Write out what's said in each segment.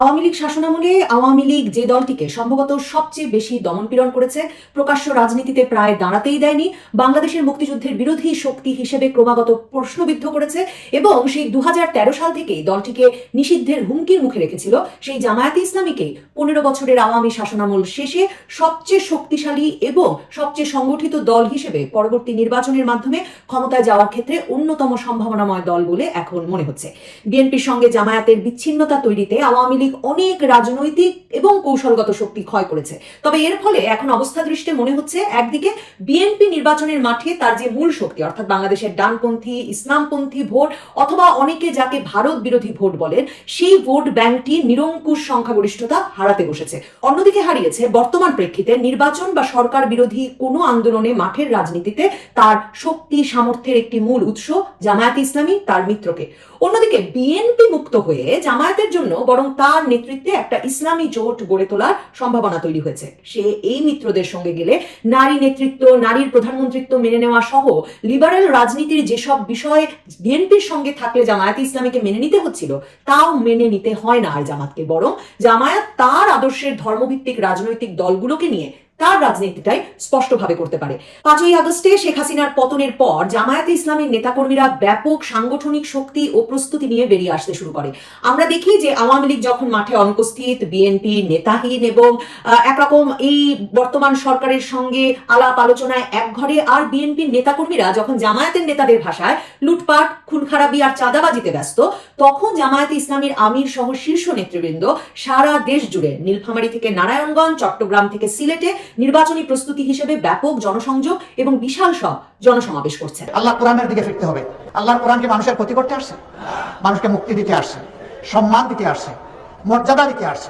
আওয়ামী লীগ শাসনামলে আওয়ামী লীগ যে দলটিকে সম্ভবত সবচেয়ে বেশি দমনপীড়ন করেছে, প্রকাশ্য রাজনীতিতে প্রায় দাঁড়াতেই দেয়নি, বাংলাদেশের মুক্তিযুদ্ধের বিরোধী শক্তি হিসেবে ক্রমাগত প্রশ্নবিদ্ধ করেছে এবং সেই 2013 সাল থেকেই দলটিকে নিষিদ্ধের হুমকির মুখে রেখেছিল, সেই জামায়াতে ইসলামীকে 15 বছরের আওয়ামী শাসনামল শেষে সবচেয়ে শক্তিশালী এবং সবচেয়ে সংগঠিত দল হিসেবে পরবর্তী নির্বাচনের মাধ্যমে ক্ষমতায় যাওয়ার ক্ষেত্রে অন্যতম সম্ভাবনাময় দল বলে এখন মনে হচ্ছে। বিএনপির সঙ্গে জামায়াতের বিচ্ছিন্নতা তৈরিতে আওয়ামী লীগ অনেক রাজনৈতিক এবং কৌশলগত শক্তি ক্ষয় করেছে। তবে এর ফলে এখন অবস্থা দৃষ্টে মনে হচ্ছে একদিকে বিএনপি নির্বাচনের মাঠে তার যে মূল শক্তি অর্থাৎ বাংলাদেশের ডানপন্থী ইসলামপন্থী ভোট অথবা অনেকে যাকে ভারত বিরোধী ভোট বলেন, সেই ভোট ব্যাংকটি নিরঙ্কুশ সংখ্যাগরিষ্ঠতা হারাতে বসেছে। অন্যদিকে হারিয়েছে বর্তমান প্রেক্ষিতে নির্বাচন বা সরকার বিরোধী কোনো আন্দোলনে মাঠের রাজনীতিতে তার শক্তি সামর্থ্যের একটি মূল উৎস জামায়াতে ইসলামী তার মিত্রকে। অন্যদিকে বিএনপি মুক্ত হয়ে জামায়াতের জন্য বরং তার নেতৃত্বে একটা ইসলামী জোট গড়ে তোলার সম্ভাবনা তৈরি হয়েছে। সে এই মিত্রদের সঙ্গে গেলে নারী নেতৃত্ব, নারীর প্রধানমন্ত্রিত্ব মেনে নেওয়া সহ লিবারেল রাজনীতির যেসব বিষয় বিএনপির সঙ্গে থাকলে জামায়াতে ইসলামীকে মেনে নিতে হচ্ছিল, তাও মেনে নিতে হয় না আর জামাতকে। বরং জামায়াত তার আদর্শের ধর্মভিত্তিক রাজনৈতিক দলগুলোকে নিয়ে তার রাজনীতিটাই স্পষ্টভাবে করতে পারে। 5ই আগস্টে শেখ হাসিনার পতনের পর জামায়াতে ইসলামীর নেতাকর্মীরা ব্যাপক সাংগঠনিক শক্তি ও প্রস্তুতি নিয়ে বেরিয়ে আসতে শুরু করে। আমরা দেখি যে আওয়ামী লীগ যখন মাঠে অনুপস্থিত, বিএনপি নেতাহীন এবং একরকম এই বর্তমান সরকারের সঙ্গে আলাপ আলোচনায় এক ঘরে, আর বিএনপির নেতাকর্মীরা যখন জামায়াতের নেতাদের ভাষায় লুটপাট, খুন খারাপি আর চাঁদাবাজিতে ব্যস্ত, তখন জামায়াতে ইসলামীর আমির সহ শীর্ষ নেতৃবৃন্দ সারা দেশ জুড়ে নীলফামারী থেকে নারায়ণগঞ্জ, চট্টগ্রাম থেকে সিলেটে নির্বাচনী প্রস্তুতি হিসেবে ব্যাপক জনসংযোগ এবং বিশাল সব জনসমাবেশ করছে। আল্লাহ কোরআনের দিকে ফিরতে হবে। আল্লাহর কোরআন কি মানুষের ক্ষতি করতে আসছে? মানুষকে মুক্তি দিতে আসছে, সম্মান দিতে আসছে, মর্যাদা দিতে আসছে।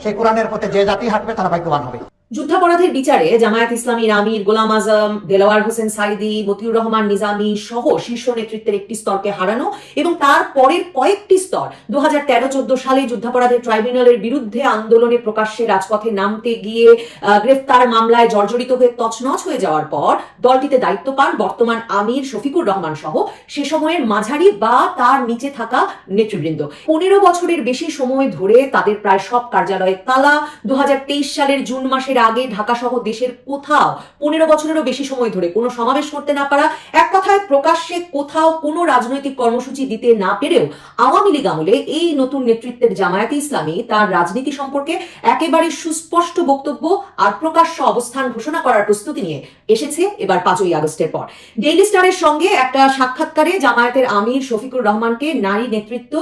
সেই কোরআনের পথে যে জাতি হাঁটবে তারা ভাগ্যবান হবে। যুদ্ধাপরাধের বিচারে জামায়াত ইসলামীর আমির গোলাম আজম, দেলাওয়ার হোসেন সাইদি, মতিউর রহমান নিজামী সহ শীর্ষ নেতৃত্বের একটি স্তরকে হারানো এবং তার পরের কয়েকটি স্তর 2013-14 সালে যুদ্ধাপরাধের ট্রাইব্যুনালের বিরুদ্ধে আন্দোলনে প্রকাশ্যে রাজপথে নামতে গিয়ে গ্রেফতার মামলায় জর্জরিত হয়ে তছনছ হয়ে যাওয়ার পর দলটিতে দায়িত্ব পান বর্তমান আমির শফিকুর রহমান সহ সে সময়ের মাঝারি বা তার নিচে থাকা নেতৃবৃন্দ। 15 বছরের বেশি সময় ধরে তাদের প্রায় সব কার্যালয়ে তালা। 2023 সালের জুন মাসের আগে ঢাকা সহ দেশের কোথাও 15 বছরেরও বেশি সময় ধরে কোনো সমাবেশ করতে না পারা, এক কথায় প্রকাশ্যে কোথাও কোনো রাজনৈতিক কর্মসূচি দিতে না পেরেও আওয়ামী লীগ আমলে এই নতুন নেতৃত্বের জামায়াতে ইসলামী তার রাজনীতি সম্পর্কে একেবারে সুস্পষ্ট বক্তব্য আর প্রকাশ্য অবস্থান ঘোষণা করার প্রস্তুতি নিয়ে এসেছে এবার 5ই আগস্টের পর। ডেইলি স্টারের সঙ্গে একটা সাক্ষাৎকারে জামায়াতের আমির শফিকুর রহমানকে নারী নেতৃত্ব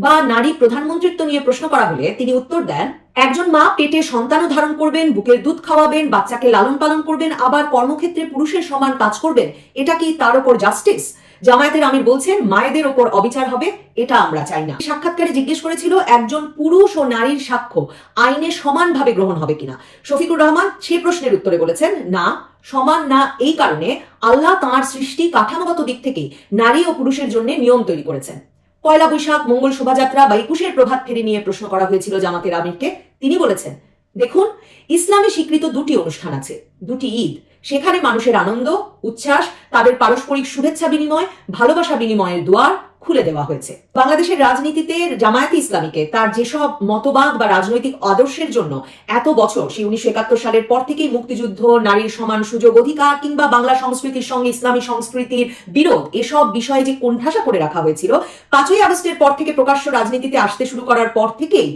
বা নারী প্রধানমন্ত্রিত্ব নিয়ে প্রশ্ন করা হলে তিনি উত্তর দেন, একজন মা পেটে সন্তানও ধারণ করবেন, বুকের দুধ খাওয়াবেন, বাচ্চাকে লালন পালন করবেন, আবার কর্মক্ষেত্রে পুরুষের সমান কাজ করবেন। এটা কি তার উপর জাস্টিস? জামায়াতের আমির বলছেন মায়েদের ওপর অবিচার হবে, এটা আমরা চাই না। সাক্ষাৎকারে জিজ্ঞেস করেছিল একজন পুরুষ ও নারীর সাক্ষ্য আইনে সমানভাবে গ্রহণ হবে কিনা। শফিকুর রহমান সে প্রশ্নের উত্তরে বলেছেন, না, সমান না এই কারণে আল্লাহ তাঁর সৃষ্টি কাঠামোগত দিক থেকে নারী ও পুরুষের জন্য নিয়ম তৈরি করেছেন। পয়লা বৈশাখ, মঙ্গল শোভাযাত্রা বা 21-এর প্রভাত ফেরি নিয়ে প্রশ্ন করা হয়েছিল জামাতের আমিরকে। তিনি বলেছেন, দেখুন, ইসলামে স্বীকৃত দুটি অনুষ্ঠান আছে, দুটি ঈদ, সেখানে মানুষের আনন্দ উচ্ছ্বাস, তাদের পারস্পরিক শুভেচ্ছা বিনিময়, ভালোবাসা বিনিময়ের দুয়ার খুলে দেওয়া হয়েছে। বাংলাদেশের রাজনীতিতে জামায়াতে ইসলামীকে তার যেসব মতবাদ বা রাজনৈতিক আদর্শের জন্য এত বছর, সেই 1971 সালের পর থেকেই মুক্তিযুদ্ধ, নারীর সমান সুযোগ অধিকার কিংবা বাংলা সংস্কৃতির সঙ্গে ইসলামী সংস্কৃতির বিরোধ, এসব বিষয়ে যে কোণঠাসা করে রাখা হয়েছিল, 5ই আগস্টের পর থেকে প্রকাশ্য রাজনীতিতে আসতে শুরু করার পর থেকেই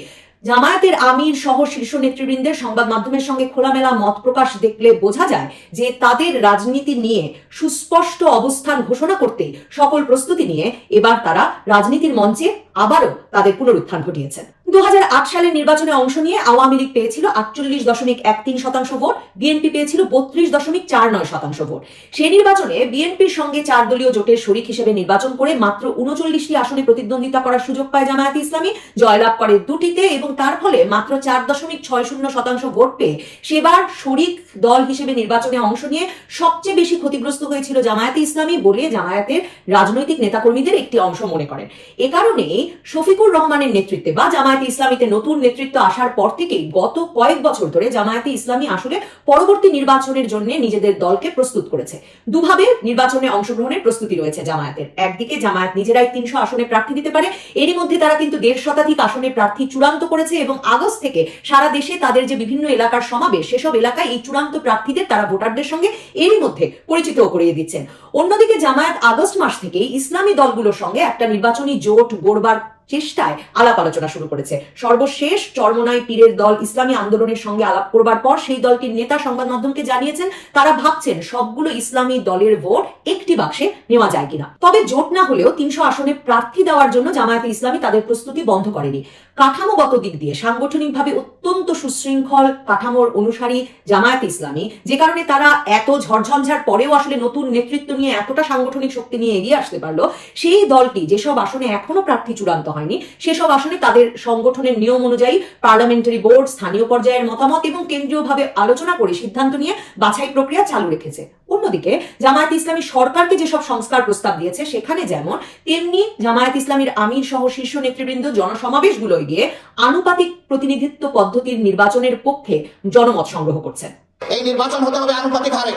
জামায়াতের আমির সহ শীর্ষ নেতৃবৃন্দের সংবাদ মাধ্যমের সঙ্গে খোলামেলা মত প্রকাশ দেখলে বোঝা যায় যে তাদের রাজনীতি নিয়ে সুস্পষ্ট অবস্থান ঘোষণা করতে সকল প্রস্তুতি নিয়ে এবার তারা রাজনীতির মঞ্চে আবারও তাদের পুনরুত্থান ঘটিয়েছেন। 2008 সালের নির্বাচনে অংশ নিয়ে আওয়ামী লীগ পেয়েছিল 48.13% ভোট, বিএনপি পেয়েছিল 32.49% ভোট। সেই নির্বাচনে বিএনপির সঙ্গে 4 দলীয় জোটের শরিক হিসেবে নির্বাচন করে মাত্র 39টি আসনে প্রতিদ্বন্দ্বিতা করার সুযোগ পায় জামায়াতে ইসলামী, জয়লাভ করে দুটিতে এবং তার ফলে মাত্র 4.60% ভোট পেয়ে সেবার শরিক দল হিসেবে নির্বাচনে অংশ নিয়ে সবচেয়ে বেশি ক্ষতিগ্রস্ত হয়েছিল জামায়াতে ইসলামী বলে জামায়াতের রাজনৈতিক নেতাকর্মীদের একটি অংশ মনে করেন। এ কারণেই শফিকুর রহমানের নেতৃত্বে বা জামায়াতে ইসলামীতে নতুন নেতৃত্ব আসার পর থেকেই গত কয়েক বছর ধরে জামায়াতে ইসলামী আসলে পরবর্তী নির্বাচনের জন্য নিজেদের দলকে প্রস্তুত করেছে। দুভাবে নির্বাচনে অংশগ্রহণের প্রস্তুতি রয়েছে জামায়াতের। একদিকে জামায়াত নিজেরাই 300 আসনে প্রার্থী দিতে পারে, এরই মধ্যে তারা কিন্তু 1.5 শতাধিক আসনে প্রার্থী চূড়ান্ত করেছে এবং আগস্ট থেকে সারা দেশে তাদের যে বিভিন্ন এলাকার সমাবেশ, সেসব এলাকায় এই চূড়ান্ত প্রার্থীদের তারা ভোটারদের সঙ্গে এরই মধ্যে পরিচিত করিয়ে দিচ্ছেন। অন্যদিকে জামায়াত আগস্ট মাস থেকে ইসলামী দলগুলোর সঙ্গে একটা নির্বাচনী জোট গড়বার চেষ্টায় আলাপ আলোচনা শুরু করেছে। সর্বশেষ চরমোনাই পীরের দল ইসলামী আন্দোলনের সঙ্গে আলাপ করবার পর সেই দলটির নেতা সংবাদ মাধ্যমকে জানিয়েছেন তারা ভাবছেন সবগুলো ইসলামী দলের ভোট একটি বাক্সে নেওয়া যায় কিনা। তবে জোট না হলেও 300 আসনে প্রার্থী দেওয়ার জন্য জামায়াতে ইসলামী তাদের প্রস্তুতি বন্ধ করেনি। কাঠামোগত দিক দিয়ে সাংগঠনিকভাবে অত্যন্ত সুশৃঙ্খল কাঠামোর অনুসারী জামায়াতে ইসলামী, যে কারণে তারা এত ঝড়ঝঞ্ঝার পরেও আসলে নতুন নেতৃত্ব নিয়ে এতটা সাংগঠনিক শক্তি নিয়ে এগিয়ে আসতে পারলো, সেই দলটি যেসব আসনে এখনো প্রার্থী চূড়ান্ত হয়নি সেসব আসনে তাদের সংগঠনের নিয়ম অনুযায়ী পার্লামেন্টারি বোর্ড, স্থানীয় পর্যায়ের মতামত এবং কেন্দ্রীয়ভাবে আলোচনা করে সিদ্ধান্ত নিয়ে বাছাই প্রক্রিয়া চালু রেখেছে। অন্যদিকে জামায়াত ইসলামী সরকারকে যেসব সংস্কার প্রস্তাব দিয়েছে সেখানে যেমন তেমনি জামায়াত ইসলামীর আমির সহ শীর্ষ নেতৃবৃন্দ জনসমাবেশগুলোয় গিয়ে আনুপাতিক প্রতিনিধিত্ব পদ্ধতির নির্বাচনের পক্ষে জনমত সংগ্রহ করছেন। এই নির্বাচন হতে হবে আনুপাতিক হারে।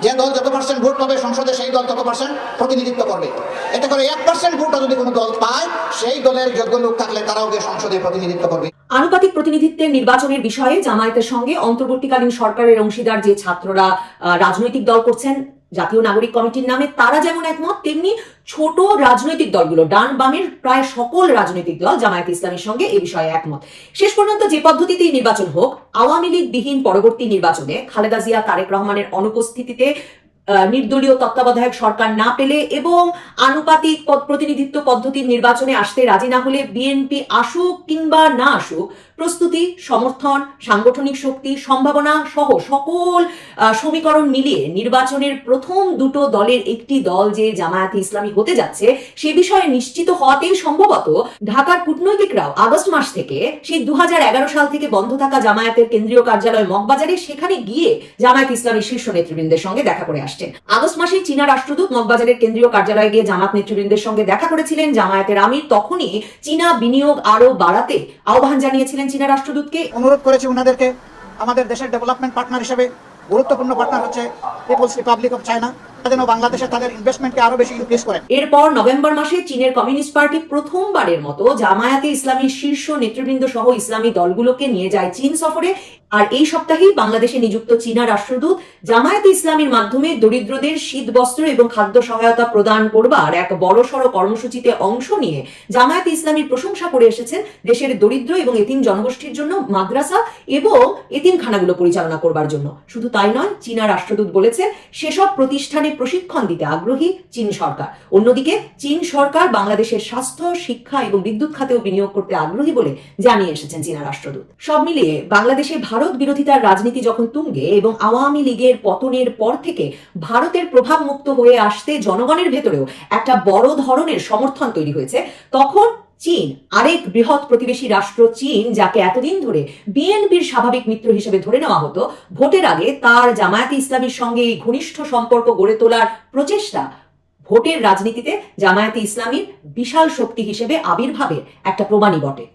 যে দল যত পার্সেন্ট ভোট পাবে সংসদে সেই দল তত পার্সেন্ট প্রতিনিধিত্ব করবে। এতে করে 1% ভোটও যদি কোনো দল পায় সেই দলের যোগ্য লোক থাকলে তারাও গিয়ে সংসদে প্রতিনিধিত্ব করবে। আনুপাতিক প্রতিনিধিত্বের নির্বাচনের বিষয়ে জামায়াতের সঙ্গে অন্তর্বর্তীকালীন সরকারের অংশীদার যে ছাত্ররা রাজনৈতিক দল করছেন জাতীয় নাগরিক কমিটির নামে, তারা যেমন একমত, তেমনি ছোট রাজনৈতিক দলগুলো ডান বামের প্রায় সকল রাজনৈতিক দল জামায়াতে ইসলামীর সঙ্গে এই বিষয়ে একমত। শেষ পর্যন্ত যে পদ্ধতিতেই নির্বাচন হোক, আওয়ামী লীগ বিহীন পরবর্তী নির্বাচনে খালেদা জিয়া, তারেক রহমানের অনুপস্থিতিতে নির্দলীয় তত্ত্বাবধায়ক সরকার না পেলে এবং আনুপাতিক প্রতিনিধিত্ব পদ্ধতির নির্বাচনে আসতে রাজি না হলে বিএনপি আসুক কিংবা না আসুক, প্রস্তুতি, সমর্থন, সাংগঠনিক শক্তি, সম্ভাবনা সহ সকল সমীকরণ মিলিয়ে নির্বাচনের প্রথম দুটো দলের একটি দল যে জামায়াতে ইসলামী হতে যাচ্ছে সে বিষয়ে নিশ্চিত হওয়াতেই সম্ভবত ঢাকার কূটনৈতিকরাও আগস্ট মাস থেকে সেই 2011 সাল থেকে বন্ধ থাকা জামায়াতের কেন্দ্রীয় কার্যালয় মগবাজারে সেখানে গিয়ে জামায়াত ইসলামীর শীর্ষ নেতৃবৃন্দের সঙ্গে দেখা করে আসছেন। আগস্ট মাসে চীনা রাষ্ট্রদূত মগবাজারের কেন্দ্রীয় কার্যালয়ে গিয়ে জামাত নেতৃবৃন্দের সঙ্গে দেখা করেছিলেন। জামায়াতের আমির তখনই চীনা বিনিয়োগ আরো বাড়াতে আহ্বান জানিয়েছিলেন চীনা রাষ্ট্রদূতকে। অনুরোধ করেছি ওনাদেরকে আমাদের দেশের ডেভেলপমেন্ট পার্টনার হিসেবে গুরুত্বপূর্ণ পার্টনার হচ্ছে পিপলস রিপাবলিক অফ চায়না, যেন বাংলাদেশে তাদের ইনভেস্টমেন্টকে আরো বেশি ইনক্রিজ করেন। এরপর নভেম্বর মাসে চীনের কমিউনিস্ট পার্টি প্রথমবারের মতো জামায়াতে ইসলামীর শীর্ষ নেতৃবৃন্দ সহ ইসলামী দলগুলোকে নিয়ে যায় চীন সফরে। আর এই সপ্তাহেই বাংলাদেশে নিযুক্ত চীনা রাষ্ট্রদূত জামায়াতে ইসলামীর মাধ্যমে দরিদ্রদের শীত বস্ত্র এবং খাদ্য সহায়তা প্রদান করবার এক বড়সড় কর্মসূচিতে অংশ নিয়ে জামায়াতে ইসলামীর প্রশংসা করে এসেছেন দেশের দরিদ্র এবং এতিম জনগোষ্ঠীর জন্য মাদ্রাসা এবং এতিমখানাগুলো পরিচালনা করবার জন্য। শুধু তাই নয়, চীনা রাষ্ট্রদূত বলেছেন সেসব প্রতিষ্ঠানে প্রশিক্ষণ দিতে আগ্রহী চীন সরকার। অন্যদিকে চীন সরকার বাংলাদেশের স্বাস্থ্য, শিক্ষা এবং বিদ্যুৎ খাতেও বিনিয়োগ করতে আগ্রহী বলে জানিয়ে এসেছেন চীনা রাষ্ট্রদূত। সব মিলিয়ে বাংলাদেশে ভারত বিরোধিতার রাজনীতি যখন তুঙ্গে এবং আওয়ামী লীগের পতনের পর থেকে ভারতের প্রভাব মুক্ত হয়ে আসতে জনগণের ভেতরেও একটা বড় ধরনের সমর্থন তৈরি হয়েছে, তখন চীন, আরেক বৃহৎ প্রতিবেশী রাষ্ট্র চীন, যাকে এতদিন ধরে বিএনপির স্বাভাবিক মিত্র হিসেবে ধরে নেওয়া হতো, ভোটের আগে তার জামায়াতে ইসলামীর সঙ্গে এই ঘনিষ্ঠ সম্পর্ক গড়ে তোলার প্রচেষ্টা ভোটের রাজনীতিতে জামায়াতে ইসলামীর বিশাল শক্তি হিসেবে আবির্ভাবের একটা প্রমাণই বটে।